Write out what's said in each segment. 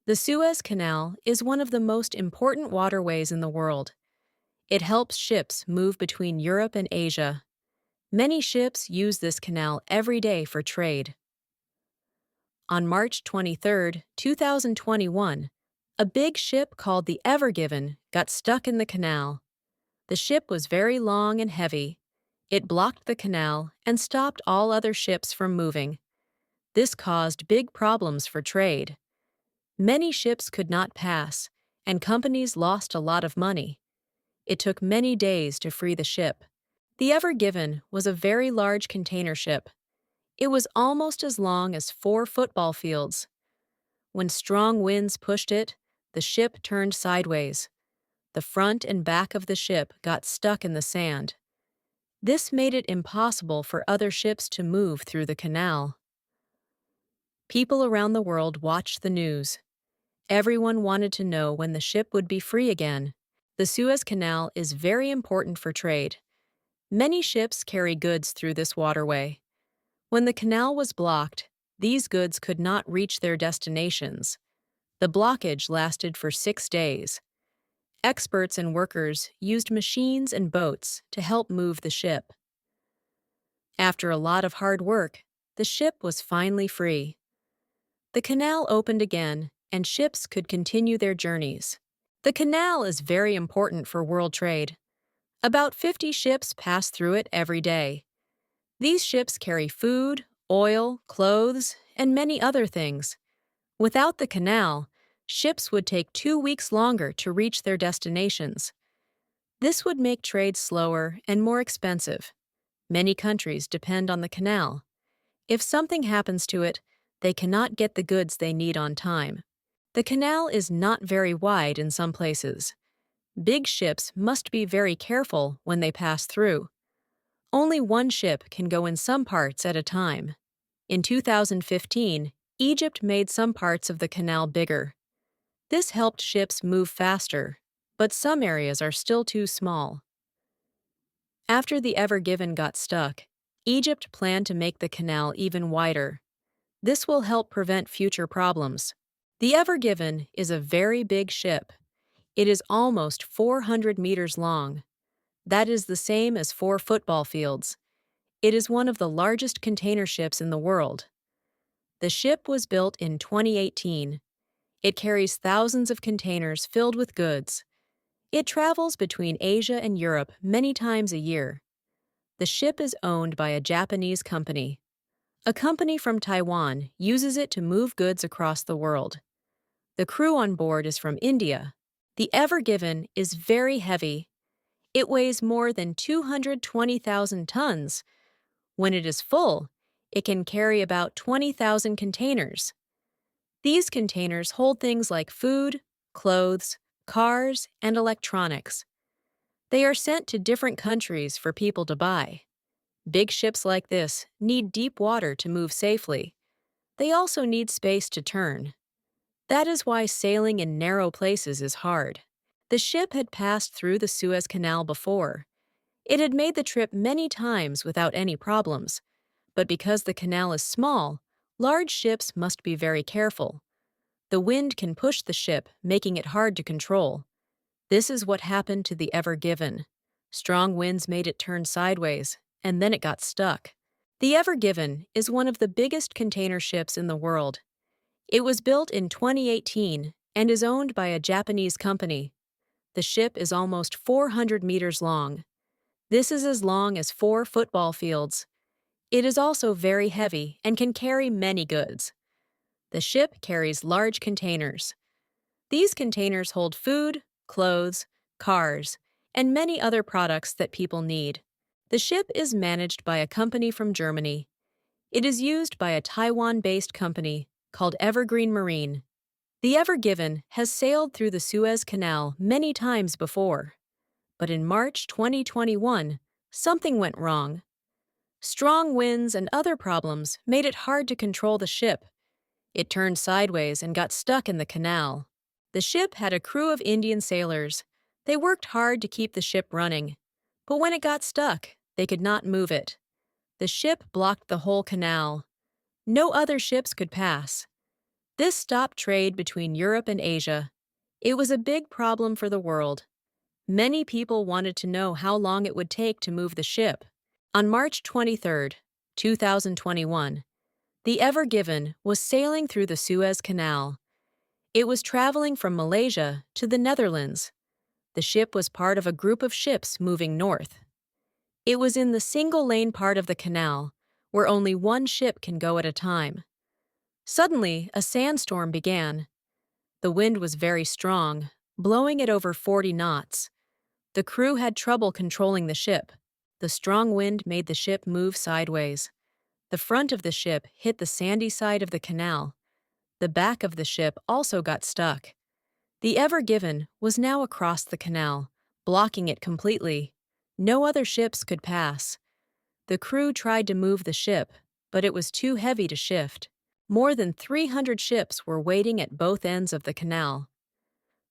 The Suez Canal is one of the most important waterways in the world. It helps ships move between Europe and Asia. Many ships use this canal every day for trade. On March 23, 2021, a big ship called the Ever Given got stuck in the canal. The ship was very long and heavy. It blocked the canal and stopped all other ships from moving. This caused big problems for trade. Many ships could not pass, and companies lost a lot of money. It took many days to free the ship. The Ever Given was a very large container ship. It was almost as long as 4 football fields. When strong winds pushed it, the ship turned sideways. The front and back of the ship got stuck in the sand. This made it impossible for other ships to move through the canal. People around the world watched the news. Everyone wanted to know when the ship would be free again. The Suez Canal is very important for trade. Many ships carry goods through this waterway. When the canal was blocked, these goods could not reach their destinations. The blockage lasted for 6 days. Experts and workers used machines and boats to help move the ship. After a lot of hard work, the ship was finally free. The canal opened again, and ships could continue their journeys. The canal is very important for world trade. About 50 ships pass through it every day. These ships carry food, oil, clothes, and many other things. Without the canal, ships would take 2 weeks longer to reach their destinations. This would make trade slower and more expensive. Many countries depend on the canal. If something happens to it, they cannot get the goods they need on time. The canal is not very wide in some places. Big ships must be very careful when they pass through. Only one ship can go in some parts at a time. In 2015, Egypt made some parts of the canal bigger. This helped ships move faster, but some areas are still too small. After the Ever Given got stuck, Egypt planned to make the canal even wider. This will help prevent future problems. The Ever Given is a very big ship. It is almost 400 meters long. That is the same as 4 football fields. It is one of the largest container ships in the world. The ship was built in 2018. It carries thousands of containers filled with goods. It travels between Asia and Europe many times a year. The ship is owned by a Japanese company. A company from Taiwan uses it to move goods across the world. The crew on board is from India. The Ever Given is very heavy. It weighs more than 220,000 tons. When it is full, it can carry about 20,000 containers. These containers hold things like food, clothes, cars, and electronics. They are sent to different countries for people to buy. Big ships like this need deep water to move safely. They also need space to turn. That is why sailing in narrow places is hard. The ship had passed through the Suez Canal before. It had made the trip many times without any problems. But because the canal is small, large ships must be very careful. The wind can push the ship, making it hard to control. This is what happened to the Ever Given. Strong winds made it turn sideways, and then it got stuck. The Ever Given is one of the biggest container ships in the world. It was built in 2018 and is owned by a Japanese company. The ship is almost 400 meters long. This is as long as 4 football fields. It is also very heavy and can carry many goods. The ship carries large containers. These containers hold food, clothes, cars, and many other products that people need. The ship is managed by a company from Germany. It is used by a Taiwan-based company called Evergreen Marine. The Ever Given has sailed through the Suez Canal many times before. But in March 2021, something went wrong. Strong winds and other problems made it hard to control the ship. It turned sideways and got stuck in the canal. The ship had a crew of Indian sailors. They worked hard to keep the ship running. But when it got stuck, they could not move it. The ship blocked the whole canal. No other ships could pass. This stopped trade between Europe and Asia. It was a big problem for the world. Many people wanted to know how long it would take to move the ship. On March 23, 2021, the Ever Given was sailing through the Suez Canal. It was traveling from Malaysia to the Netherlands. The ship was part of a group of ships moving north. It was in the single-lane part of the canal, where only one ship can go at a time. Suddenly, a sandstorm began. The wind was very strong, blowing at over 40 knots. The crew had trouble controlling the ship. The strong wind made the ship move sideways. The front of the ship hit the sandy side of the canal. The back of the ship also got stuck. The Ever Given was now across the canal, blocking it completely. No other ships could pass. The crew tried to move the ship, but it was too heavy to shift. More than 300 ships were waiting at both ends of the canal.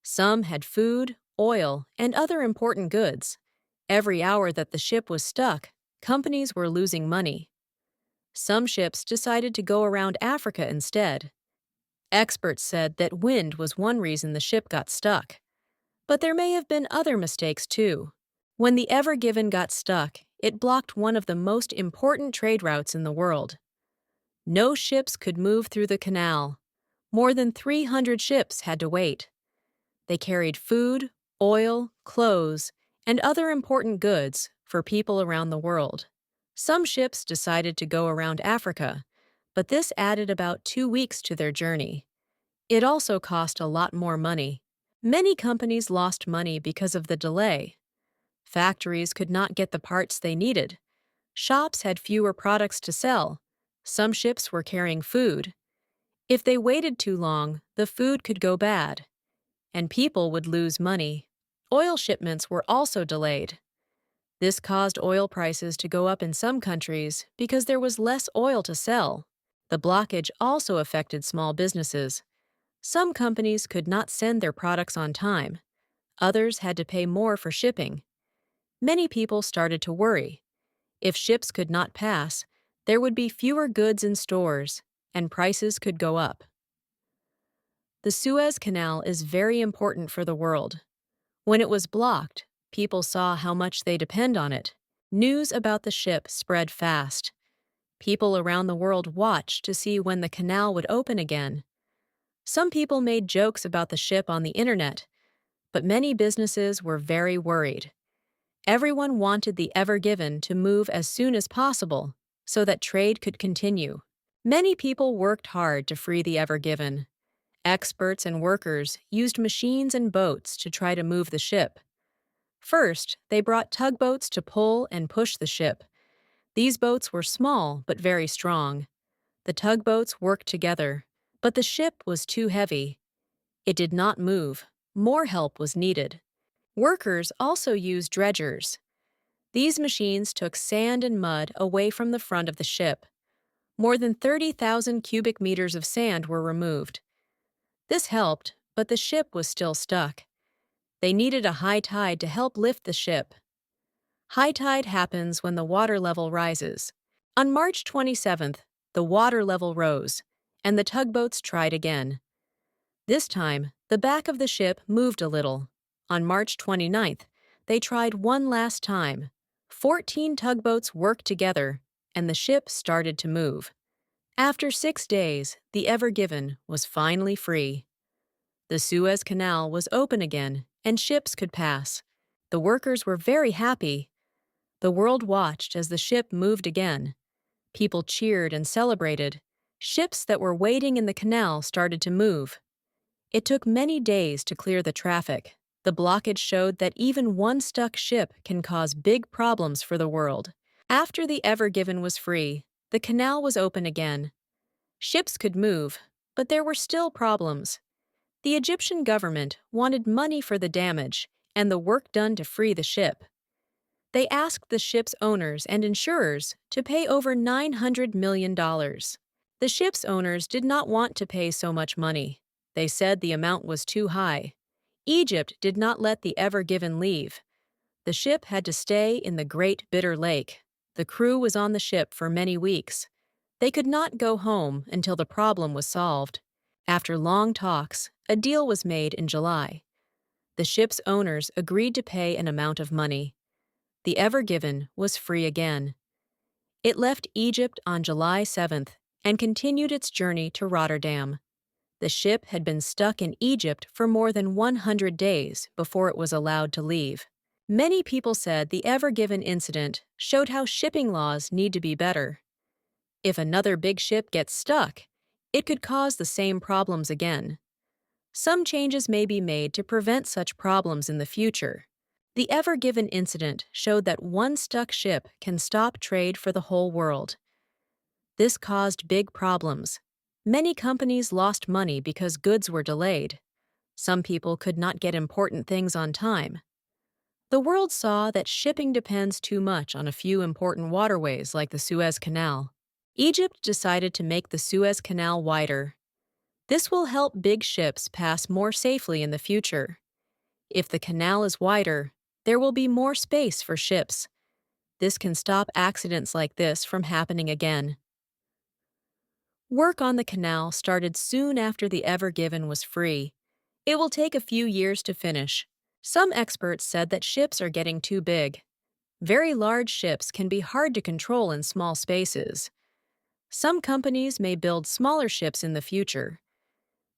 Some had food, oil, and other important goods. Every hour that the ship was stuck, companies were losing money. Some ships decided to go around Africa instead. Experts said that wind was one reason the ship got stuck. But there may have been other mistakes too. When the Ever Given got stuck, it blocked one of the most important trade routes in the world. No ships could move through the canal. More than 300 ships had to wait. They carried food, oil, clothes, and other important goods for people around the world. Some ships decided to go around Africa, but this added about 2 weeks to their journey. It also cost a lot more money. Many companies lost money because of the delay. Factories could not get the parts they needed. Shops had fewer products to sell. Some ships were carrying food. If they waited too long, the food could go bad, and people would lose money. Oil shipments were also delayed. This caused oil prices to go up in some countries because there was less oil to sell. The blockage also affected small businesses. Some companies could not send their products on time. Others had to pay more for shipping. Many people started to worry. If ships could not pass, there would be fewer goods in stores, and prices could go up. The Suez Canal is very important for the world. When it was blocked, people saw how much they depend on it. News about the ship spread fast. People around the world watched to see when the canal would open again. Some people made jokes about the ship on the internet, but many businesses were very worried. Everyone wanted the Ever Given to move as soon as possible so that trade could continue. Many people worked hard to free the Ever Given. Experts and workers used machines and boats to try to move the ship. First, they brought tugboats to pull and push the ship. These boats were small but very strong. The tugboats worked together, but the ship was too heavy. It did not move. More help was needed. Workers also used dredgers. These machines took sand and mud away from the front of the ship. More than 30,000 cubic meters of sand were removed. This helped, but the ship was still stuck. They needed a high tide to help lift the ship. High tide happens when the water level rises. On March 27th, the water level rose, and the tugboats tried again. This time, the back of the ship moved a little. On March 29th, they tried one last time. 14 tugboats worked together, and the ship started to move. After 6 days, the Ever Given was finally free. The Suez Canal was open again, and ships could pass. The workers were very happy. The world watched as the ship moved again. People cheered and celebrated. Ships that were waiting in the canal started to move. It took many days to clear the traffic. The blockage showed that even one stuck ship can cause big problems for the world. After the Ever Given was free, the canal was open again. Ships could move, but there were still problems. The Egyptian government wanted money for the damage and the work done to free the ship. They asked the ship's owners and insurers to pay over $900 million. The ship's owners did not want to pay so much money. They said the amount was too high. Egypt did not let the Ever Given leave. The ship had to stay in the Great Bitter Lake. The crew was on the ship for many weeks. They could not go home until the problem was solved. After long talks, a deal was made in July. The ship's owners agreed to pay an amount of money. The Ever Given was free again. It left Egypt on July 7th and continued its journey to Rotterdam. The ship had been stuck in Egypt for more than 100 days before it was allowed to leave. Many people said the Ever Given incident showed how shipping laws need to be better. If another big ship gets stuck, it could cause the same problems again. Some changes may be made to prevent such problems in the future. The Ever Given incident showed that one stuck ship can stop trade for the whole world. This caused big problems. Many companies lost money because goods were delayed. Some people could not get important things on time. The world saw that shipping depends too much on a few important waterways like the Suez Canal. Egypt decided to make the Suez Canal wider. This will help big ships pass more safely in the future. If the canal is wider, there will be more space for ships. This can stop accidents like this from happening again. Work on the canal started soon after the Ever Given was free. It will take a few years to finish. Some experts said that ships are getting too big. Very large ships can be hard to control in small spaces. Some companies may build smaller ships in the future.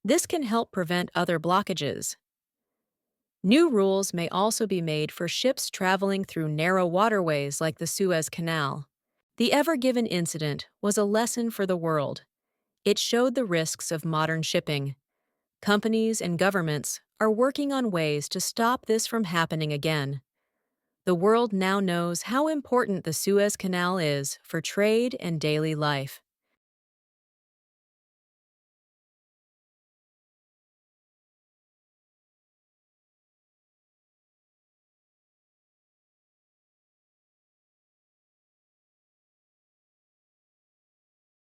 This can help prevent other blockages. New rules may also be made for ships traveling through narrow waterways like the Suez Canal. The Ever Given incident was a lesson for the world. It showed the risks of modern shipping. Companies and governments are working on ways to stop this from happening again. The world now knows how important the Suez Canal is for trade and daily life.